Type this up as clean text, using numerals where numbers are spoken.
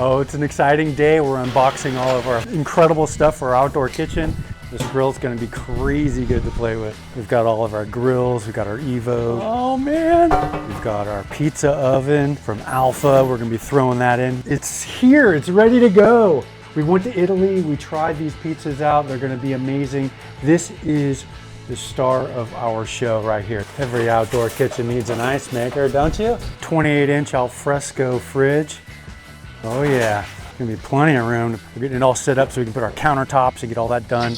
Oh, it's an exciting day. We're unboxing all of our incredible stuff for our outdoor kitchen. This grill's gonna be crazy good to play with. We've got all of our grills, we've got our Evo. Oh man! We've got our pizza oven from Alpha. We're gonna be throwing that in. It's here, it's ready to go. We went to Italy, we tried these pizzas out. They're gonna be amazing. This is the star of our show right here. Every outdoor kitchen needs an ice maker, don't you? 28-inch al fresco fridge. Oh yeah, gonna be plenty of room. We're getting it all set up so we can put our countertops and get all that done.